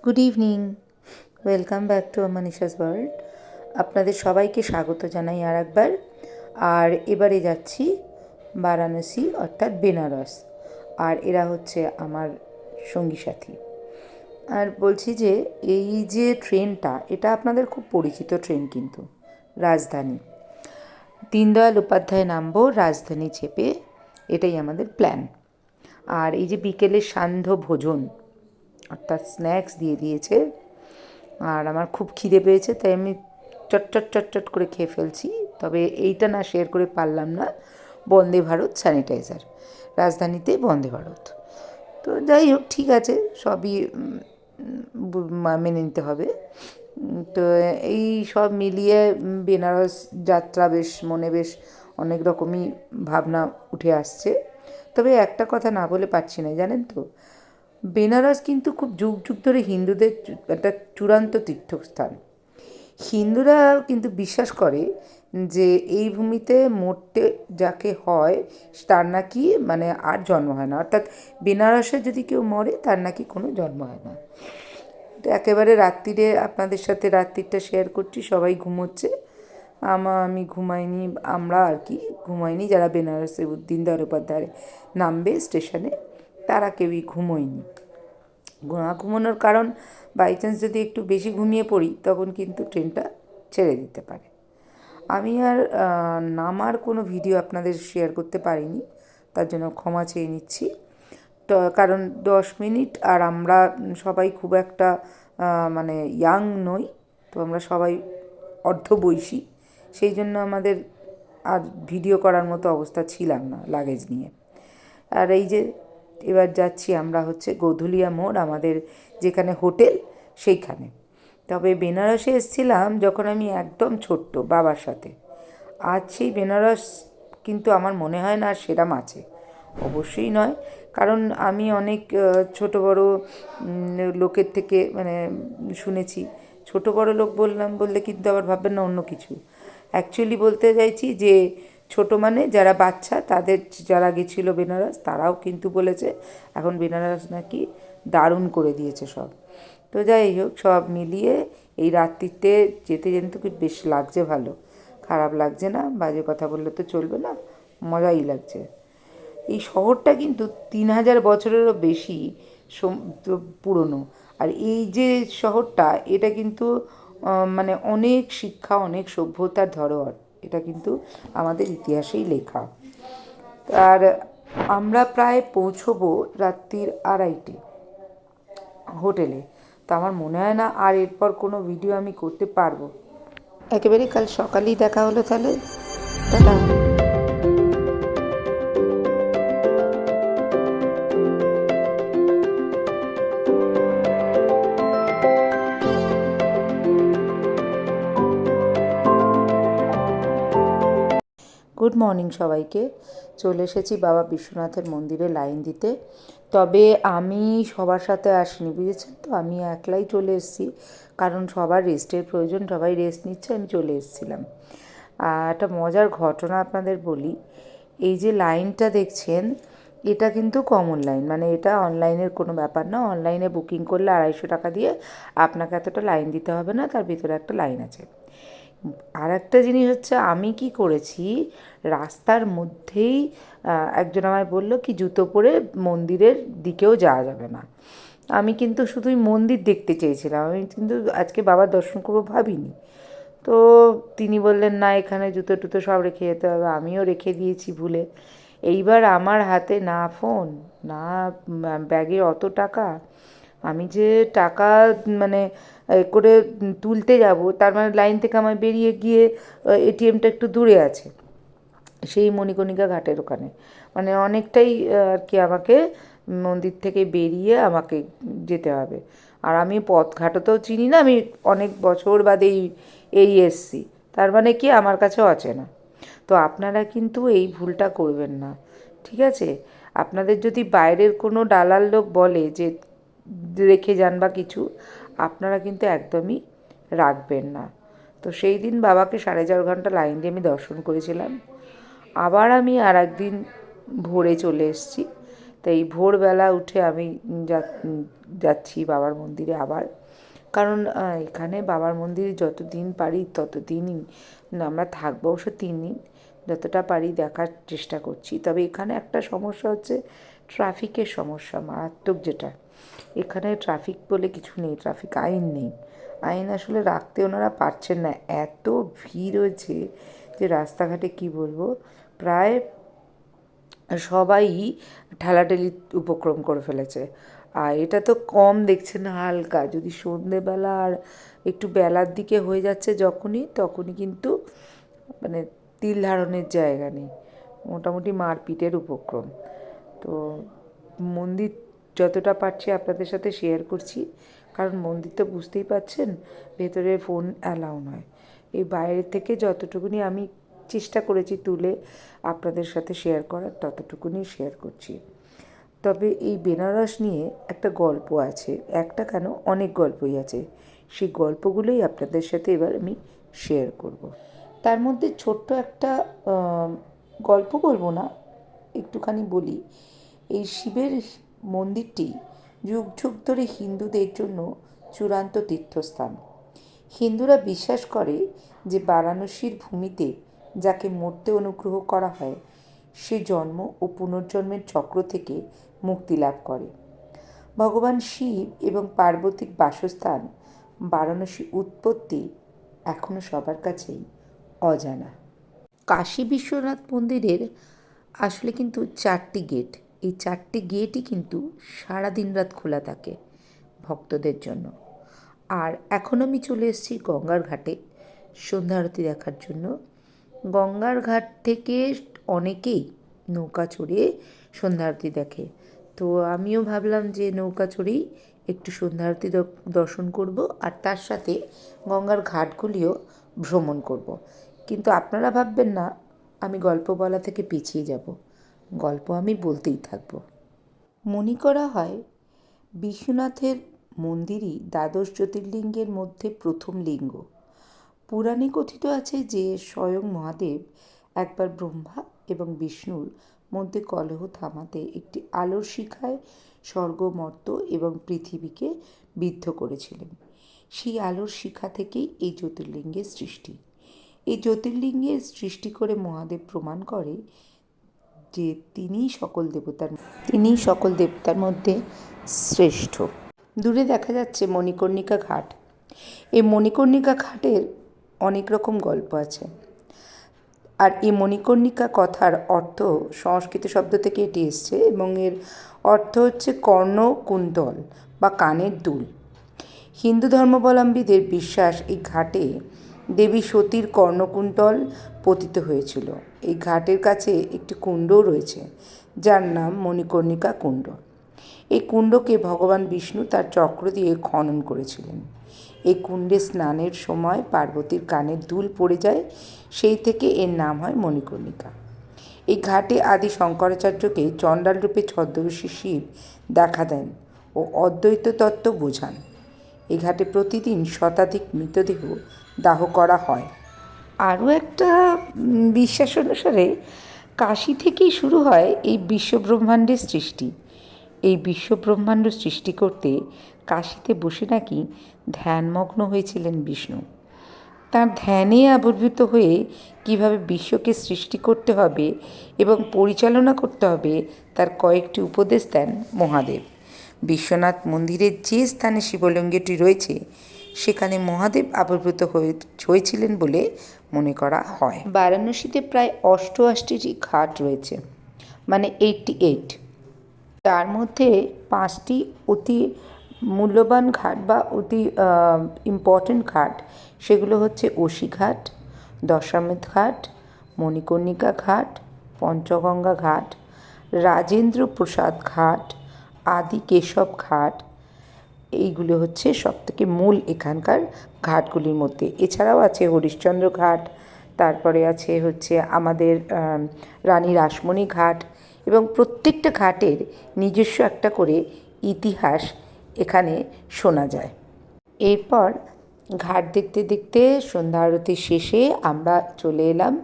Good evening, welcome back to Manisha's world. আপনাদের সবাইকে স্বাগত জানাই আর একবার। আর এবারে যাচ্ছি বারাণসী অর্থাৎ বেনারস। আর এরা হচ্ছে আমার সঙ্গী সাথী। আর বলছি যে এই যে ট্রেনটা, এটা আপনাদের খুব পরিচিত ট্রেন, কিন্তু রাজধানী দীনদয়াল উপাধ্যায় নামবো, রাজধানী চেপে, এটাই আমাদের প্ল্যান। আর এই যে বিকেলের সান্ধ্য ভোজন অর্থাৎ স্ন্যাক্স দিয়ে দিয়েছে, আর আমার খুব খিদে পেয়েছে, তাই আমি চটচট চটচট করে খেয়ে ফেলছি। তবে এইটা না শেয়ার করে পারলাম না, বন্দে ভারত স্যানিটাইজার, রাজধানীতে বন্দে ভারত। তো যাই হোক, ঠিক আছে, সবই মেনে নিতে হবে। তো এই সব মিলিয়ে বেনারস যাত্রা বেশ মনে বেশ অনেক রকমই ভাবনা উঠে আসছে। তবে একটা কথা না বলে পারছি না, জানেন তো, বেনারস কিন্তু খুব যুগ যুগ ধরে হিন্দুদের একটা চূড়ান্ত তীর্থস্থান। হিন্দুরা কিন্তু বিশ্বাস করে যে এই ভূমিতে মরতে যাকে হয় তার নাকি মানে আর জন্ম হয় না, অর্থাৎ বেনারসে যদি কেউ মরে তার নাকি কোনো জন্ম হয় না। তো একেবারে রাত্রিরে আপনাদের সাথে রাত্রিটা শেয়ার করছি, সবাই ঘুমোচ্ছে, আমি ঘুমাইনি, আমরা আর কি ঘুমাইনি, যারা বেনারসে দীনদয়াল উপাধ্যায় নামবে স্টেশনে তারা কেউই ঘুমোয়নি। ঘুমানোর কারণ, বাই চান্স যদি একটু বেশি ঘুমিয়ে পড়ি তখন কিন্তু ট্রেনটা ছেড়ে দিতে পারে। আমি আর নামার কোনো ভিডিও আপনাদের শেয়ার করতে পারিনি, তার জন্য ক্ষমা চেয়ে নিচ্ছি। তো কারণ 10 মিনিট, আর আমরা সবাই খুব একটা মানে ইয়াং নই, তো আমরা সবাই অর্ধবয়সী, সেই জন্য আমাদের আর ভিডিও করার মতো অবস্থা ছিলাম না লাগেজ নিয়ে। আর এই যে এবার যাচ্ছি আমরা হচ্ছে গোধুলিয়া মোড়, আমাদের যেখানে হোটেল সেইখানে। তবে বেনারসে এসেছিলাম যখন আমি একদম ছোট্ট বাবার সাথে। আজ সেই বেনারস কিন্তু আমার মনে হয় না আর সেরম আছে, অবশ্যই নয়। কারণ আমি অনেক ছোট বড় লোকের থেকে মানে শুনেছি, ছোট বড় লোক বললাম বললে কিন্তু আবার ভাববেন না অন্য কিছু। অ্যাকচুয়ালি বলতে চাইছি যে ছোট মানে যারা বাচ্চা, তাদের যারা গেছিলো বেনারস তারাও কিন্তু বলেছে এখন বেনারস নাকি দারুণ করে দিয়েছে সব। তো যাই হোক, সব মিলিয়ে এই রাত্রিতে যেতে যেতে কি বেশ লাগছে, ভালো, খারাপ লাগছে না, বাজে কথা বললে তো চলবে না, মজাই লাগছে। এই শহরটা কিন্তু 3000 বছরেরও বেশি পুরনো। আর এই যে শহরটা, এটা কিন্তু মানে অনেক শিক্ষা, অনেক সভ্যতার ধরোহর, এটা কিন্তু আমাদের ইতিহাসেই লেখা। আর আমরা প্রায় পৌঁছবো রাত্রির 2:30 হোটেলে। তো আমার মনে হয় না আর এরপর কোনো ভিডিও আমি করতে পারবো। একেবারে কাল সকালেই দেখা হলো তাহলে, টাটা। গুড মর্নিং সবাইকে। চলে এসেছি বাবা বিশ্বনাথের মন্দিরে লাইন দিতে। তবে আমি সবার সাথে আসিনি, বুঝেছেন তো, আমি একলাই চলে এসেছি, কারণ সবার রেস্টের প্রয়োজন, সবাই রেস্ট নিচ্ছে, আমি চলে এসেছিলাম। একটা মজার ঘটনা আপনাদের বলি। এই যে লাইনটা দেখছেন, এটা কিন্তু কমন লাইন, মানে এটা অনলাইনের কোনো ব্যাপার না। অনলাইনে বুকিং করলে 250 টাকা দিয়ে আপনাকে এতটা লাইন দিতে হবে না, তার ভিতরে একটা লাইন আছে। আর একটা জিনিস হচ্ছে, আমি কি করেছি, রাস্তার মধ্যেই একজন আমায় বলল কি জুতো পরে মন্দিরের দিকেও যাওয়া যাবে না। আমি কিন্তু শুধুই মন্দির দেখতে চেয়েছিলাম, আমি কিন্তু আজকে বাবার দর্শন করবো ভাবিনি। তো তিনি বললেন না, এখানে জুতো টুতো সব রেখে যেতে হবে। আমিও রেখে দিয়েছি ভুলে। এইবার আমার হাতে না ফোন, না ব্যাগে অত টাকা, আমি যে টাকা মানে করে তুলতে যাব, তার মানে লাইন থেকে আমার বেরিয়ে গিয়ে এটিএমটা একটু দূরে আছে, সেই মণিকণিকা ঘাটের ওখানে, মানে অনেকটাই আর কি আমাকে মন্দির থেকে বেরিয়ে আমাকে যেতে হবে। আর আমি পথঘাটও চিনি না, আমি অনেক বছর বাদে এই এসছি, তার মানে কি আমার কাছেও অচেনা। তো আপনারা কিন্তু এই ভুলটা করবেন না, ঠিক আছে? আপনাদের যদি বাইরের কোনো দালাল লোক বলে যে রেখে যান বা কিছু, আপনারা কিন্তু একদমই রাখবেন না। তো সেই দিন বাবাকে 4.5 ঘন্টা লাইন দিয়ে আমি দর্শন করেছিলাম। আবার আমি আর একদিন ভোরে চলে এসেছি। তাই ভোরবেলা উঠে আমি যাচ্ছি বাবার মন্দিরে আবার, কারণ এখানে বাবার মন্দিরে যতদিন পারি ততদিনই আমরা থাকবো, অবশ্য 3 দিন, যতটা পারি দেখার চেষ্টা করছি। তবে এখানে একটা সমস্যা হচ্ছে ট্রাফিকের সমস্যা, মারাত্মক যেটা। এখানে ট্রাফিক বলে কিছু নেই, ট্রাফিক আইন নেই, আইন আসলে রাখতে ওনারা পারছেন না, এত ভিড় হয়েছে যে রাস্তাঘাটে কি বলবো, প্রায় সবাই ঠেলাঠেলি উপক্রম করে ফেলেছে। আর এটা তো কম দেখছেন, হালকা, যদি সন্ধেবেলা আর একটু বেলার দিকে হয়ে যাচ্ছে তখনই কিন্তু মানে তিল ধারণের জায়গা নেই, মোটামুটি মারপিটের উপক্রম। তো মন্দির যতটা পারছি আপনাদের সাথে শেয়ার করছি, কারণ মন্দির তো বুঝতেই পারছেন ভেতরে ফোন অ্যালাউ নয়। এই বাইরে থেকে যতটুকুনি আমি চেষ্টা করেছি তুলে আপনাদের সাথে শেয়ার করার, ততটুকুনি শেয়ার করছি। তবে এই বেনারস নিয়ে একটা গল্প আছে, একটা কেন অনেক গল্পই আছে, সেই গল্পগুলোই আপনাদের সাথে এবার আমি শেয়ার করব। তার মধ্যে ছোট্ট একটা গল্প বলবো না, একটুখানি বলি। এই শিবের মন্দিরটি যুগ যুগ ধরে হিন্দুদের জন্য চূড়ান্ত তীর্থস্থান। হিন্দুরা বিশ্বাস করে যে বারাণসীর ভূমিতে যাকে মরতে অনুগ্রহ করা হয় সে জন্ম ও পুনর্জন্মের চক্র থেকে মুক্তি লাভ করে। ভগবান শিব এবং পার্বতীর বাসস্থান বারাণসী উৎপত্তি এখনও সবার কাছেই অজানা। কাশী বিশ্বনাথ মন্দিরের আসলে কিন্তু 4টি গেট, এই 4টি গেটই কিন্তু সারা দিন রাত খোলা থাকে ভক্তদের জন্য। আর এখন আমি চলে এসেছি গঙ্গার ঘাটে সন্ধ্যা আরতি দেখার জন্য। গঙ্গার ঘাট থেকে অনেকেই নৌকা চড়ে সন্ধ্যা আরতি দেখে, তো আমিও ভাবলাম যে নৌকা চড়েই একটু সন্ধ্যা আরতি দর্শন করব, আর তার সাথে গঙ্গার ঘাটগুলিও ভ্রমণ করব। কিন্তু আপনারা ভাববেন না আমি গল্প বলা থেকে পিছিয়ে যাব, গল্প আমি বলতেই থাকব। মনে করা হয় বিশ্বনাথের মন্দিরই দ্বাদশ জ্যোতির্লিঙ্গের মধ্যে প্রথম লিঙ্গ। পুরাণে কথিত আছে যে স্বয়ং মহাদেব একবার ব্রহ্মা এবং বিষ্ণুর মধ্যে কলহ থামাতে একটি আলোর শিখায় স্বর্গ, মর্ত্য এবং পৃথিবীকে বিদ্ধ করেছিলেন। সেই আলোর শিখা থেকেই এই জ্যোতির্লিঙ্গের সৃষ্টি। এই জ্যোতির্লিঙ্গের সৃষ্টি করে মহাদেব প্রমাণ করে যে তিনিই সকল দেবতার মধ্যে শ্রেষ্ঠ। দূরে দেখা যাচ্ছে মণিকর্ণিকা ঘাট। এই মণিকর্ণিকা ঘাটের অনেক রকম গল্প আছে, আর এই মণিকর্ণিকা কথার অর্থ সংস্কৃত শব্দ থেকে এটি এসছে এবং এর অর্থ হচ্ছে কর্ণকুণ্ডল বা কানের দুল। হিন্দু ধর্মাবলম্বীদের বিশ্বাস এই ঘাটে দেবী সতীর কর্ণকুণ্ডল পতিত হয়েছিল। এই ঘাটের কাছে একটি কুণ্ডও রয়েছে যার নাম মণিকর্ণিকা কুণ্ড। এই কুণ্ডকে ভগবান বিষ্ণু তার চক্র দিয়ে খনন করেছিলেন। এই কুণ্ডে স্নানের সময় পার্বতীর কানের দুল পড়ে যায়, সেই থেকে এর নাম হয় মণিকর্ণিকা। এই ঘাটে আদি শঙ্করাচার্যকে চণ্ডাল রূপে ছদ্মবেশী শিব দেখা দেন ও অদ্বৈত তত্ত্ব বোঝান। এই ঘাটে প্রতিদিন শতাধিক মৃতদেহ দাহ করা হয়। আরও একটা বিশ্বাস অনুসারে কাশী থেকেই শুরু হয় এই বিশ্বব্রহ্মাণ্ডের সৃষ্টি। এই বিশ্বব্রহ্মাণ্ড সৃষ্টি করতে কাশীতে বসে নাকি ধ্যানমগ্ন হয়েছিলেন বিষ্ণু। তার ধ্যানে আবির্ভূত হয়ে কীভাবে বিশ্বকে সৃষ্টি করতে হবে এবং পরিচালনা করতে হবে তার কয়েকটি উপদেশ দেন মহাদেব। বিশ্বনাথ মন্দিরের যে স্থানে শিবলিঙ্গটি রয়েছে সেখানে মহাদেব আবির্ভূত হয়েছিলেন বলে মনে করা হয়। বারাণসীতে প্রায় 88টি ঘাট রয়েছে, মানে 88। তার মধ্যে 5টি অতি মূল্যবান ঘাট বা অতি ইম্পর্ট্যান্ট ঘাট, সেগুলো হচ্ছে অসিঘাট, দশামেধ ঘাট, মণিকর্ণিকা ঘাট, পঞ্চগঙ্গা ঘাট, রাজেন্দ্র প্রসাদ ঘাট, আদি কেশব ঘাট। এইগুলো হচ্ছে সবথেকে মূল এখানকার ঘাটগুলির মধ্যে। এছাড়াও আছে হরিশ্চন্দ্র ঘাট, তারপরে আছে হচ্ছে আমাদের রানী রাসমণি ঘাট, এবং প্রত্যেকটা ঘাটের নিজস্ব একটা করে ইতিহাস এখানে শোনা যায়। এরপর ঘাট দেখতে দেখতে সন্ধ্যা আরতি শেষে আমরা চলে এলাম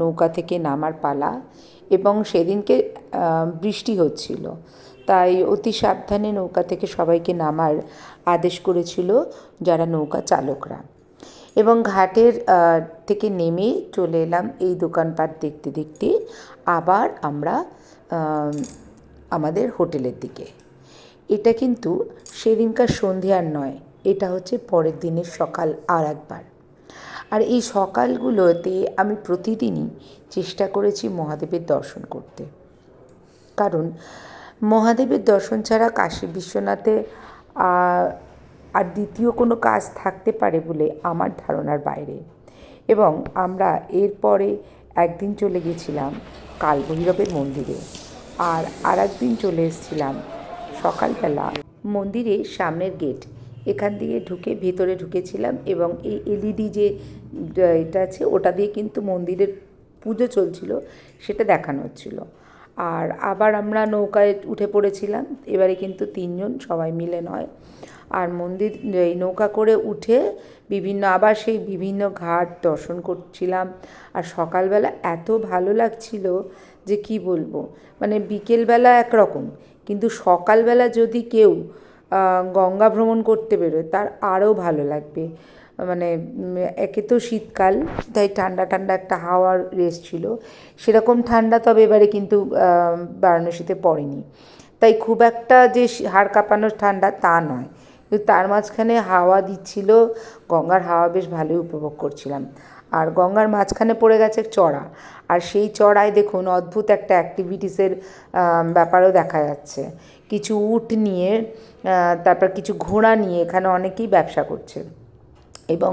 নৌকা থেকে নামার পালা। এবং সেদিনকে বৃষ্টি হচ্ছিল, তাই অতি সাবধানে নৌকা থেকে সবাইকে নামার আদেশ করেছিল যারা নৌকা চালকরা। এবং ঘাটের থেকে নেমে চলে এলাম এই দোকানপাট দেখতে দেখতে আবার আমরা আমাদের হোটেলের দিকে। এটা কিন্তু সেদিনকার সন্ধে আর নয়, এটা হচ্ছে পরের দিনের সকাল আর একবার। আর এই সকালগুলোতে আমি প্রতিদিনই চেষ্টা করেছি মহাদেবের দর্শন করতে, কারণ মহাদেবের দর্শন ছাড়া কাশী বিশ্বনাথে আর দ্বিতীয় কোনো কাজ থাকতে পারে বলে আমার ধারণার বাইরে। এবং আমরা এরপরে একদিন চলে গেছিলাম কালভৈরবের মন্দিরে, আর একদিন চলে এসেছিলাম সকালবেলা মন্দিরের সামনের গেট এখান দিয়ে ঢুকে ভেতরে ঢুকেছিলাম, এবং এই এলইডি যে এটা আছে ওটা দিয়ে কিন্তু মন্দিরের পুজো চলছিল সেটা দেখানো হচ্ছিল। আর আবার আমরা নৌকায় উঠে পড়েছিলাম, এবারে কিন্তু 3 জন, সবাই মিলে নয়। আর মন্দির এই নৌকা করে উঠে আবার সেই বিভিন্ন ঘাট দর্শন করছিলাম। আর সকালবেলা এত ভালো লাগছিল যে কি বলবো, মানে বিকেলবেলা একরকম, কিন্তু সকালবেলা যদি কেউ গঙ্গা ভ্রমণ করতে বেরোয় তার আরও ভালো লাগবে। মানে একে তো শীতকাল, তাই ঠান্ডা ঠান্ডা একটা হাওয়ার রেস ছিল, সেরকম ঠান্ডা তবে এবারে কিন্তু বারাণসীতে পড়েনি, তাই খুব একটা যে হাড় কাঁপানোর ঠান্ডা তা নয়, কিন্তু তার মাঝখানে হাওয়া দিচ্ছিল, গঙ্গার হাওয়া বেশ ভালোই উপভোগ করছিলাম। আর গঙ্গার মাঝখানে পড়ে গেছে চড়া, আর সেই চড়ায় দেখুন অদ্ভুত একটা অ্যাক্টিভিটিসের ব্যাপারও দেখা যাচ্ছে। কিছু উট নিয়ে, তারপর কিছু ঘোড়া নিয়ে এখানে অনেকেই ব্যবসা করছে, এবং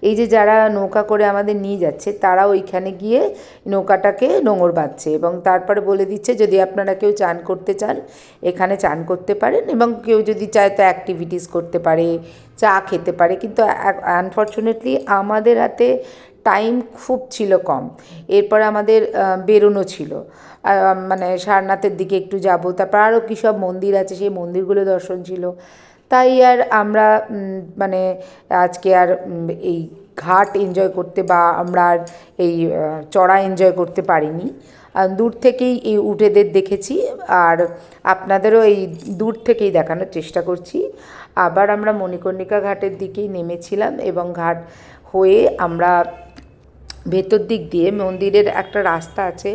এই যে যারা নৌকা করে আমাদের নিয়ে যাচ্ছে তারা ওইখানে গিয়ে নৌকাটাকে নোঙর বাঁধছে, এবং তারপরে বলে দিচ্ছে যদি আপনারা কেউ চান করতে চান এখানে চান করতে পারেন, এবং কেউ যদি চায় তো অ্যাক্টিভিটিস করতে পারে, চা খেতে পারে। কিন্তু আনফর্চুনেটলি আমাদের হাতে টাইম খুব ছিল কম, এরপরে আমাদের বেরোনো ছিল, মানে সারনাথের দিকে একটু যাব, তারপর আরও কী সব মন্দির আছে সেই মন্দিরগুলো দর্শন ছিল, তাই আর আমরা মানে আজকে আর এই ঘাট এনজয় করতে বা আমরা আর এই চড়া এনজয় করতে পারিনি। দূর থেকেই এই উটেদের দেখেছি, আর আপনাদেরও এই দূর থেকেই দেখানোর চেষ্টা করছি। আবার আমরা মণিকর্ণিকা ঘাটের দিকেই নেমেছিলাম, এবং ঘাট হয়ে আমরা ভেতর দিক দিয়ে মন্দিরের একটা রাস্তা আছে,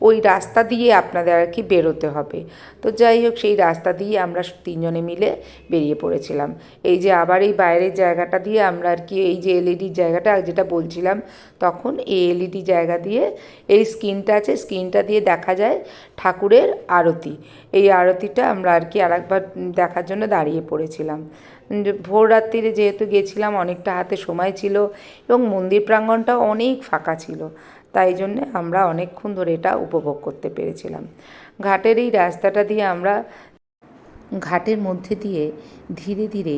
ওই রাস্তা দিয়ে আপনাদের আর কি বেরোতে হবে। তো যাই হোক, সেই রাস্তা দিয়ে আমরা 3 জনে মিলে বেরিয়ে পড়েছিলাম। এই যে আবার এই বাইরের জায়গাটা দিয়ে আমরা আর কি, এই যে এলইডির জায়গাটা যেটা বলছিলাম তখন, এই এলইডি জায়গা দিয়ে এই স্ক্রিনটা আছে, স্ক্রিনটা দিয়ে দেখা যায় ঠাকুরের আরতি। এই আরতিটা আমরা আর কি আরেকবার দেখার জন্য দাঁড়িয়ে পড়েছিলাম। ভোর রাত্রিরে যেহেতু গেছিলাম অনেকটা হাতে সময় ছিল, এবং মন্দির প্রাঙ্গণটাও অনেক ফাঁকা ছিল, তাই জন্যে আমরা অনেকক্ষণ ধরে এটা উপভোগ করতে পেরেছিলাম। ঘাটের এই রাস্তাটা দিয়ে আমরা ঘাটের মধ্যে দিয়ে ধীরে ধীরে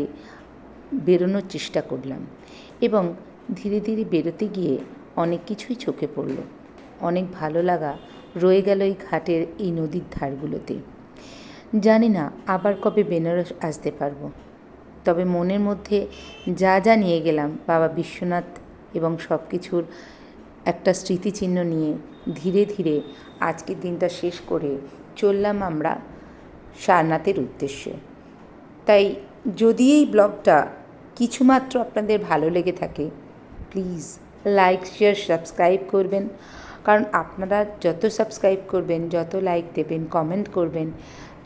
বেরোনোর চেষ্টা করলাম, এবং ধীরে ধীরে বেরোতে গিয়ে অনেক কিছুই চোখে পড়ল, অনেক ভালো লাগা রয়ে গেল এই ঘাটের এই নদীর ধারগুলোতে। জানি না আবার কবে বেনারস আসতে পারবো, তবে মনের মধ্যে যা যা নিয়ে গেলাম বাবা বিশ্বনাথ এবং সব কিছুর একটা স্মৃতিচিহ্ন নিয়ে ধীরে ধীরে আজকের দিনটা শেষ করে চললাম আমরা সারনাথের উদ্দেশ্যে। তাই যদি এই ব্লগটা কিছুমাত্র আপনাদের ভালো লেগে থাকে, প্লিজ লাইক, শেয়ার, সাবস্ক্রাইব করবেন, কারণ আপনারা যত সাবস্ক্রাইব করবেন, যত লাইক দেবেন, কমেন্ট করবেন,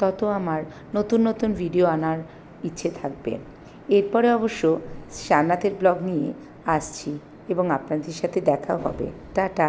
তত আমার নতুন নতুন ভিডিও আনার ইচ্ছে থাকবে। এরপরে অবশ্য সারনাথের ব্লগ নিয়ে আসছি, এবং আপনাদের সাথে দেখা হবে। টাটা।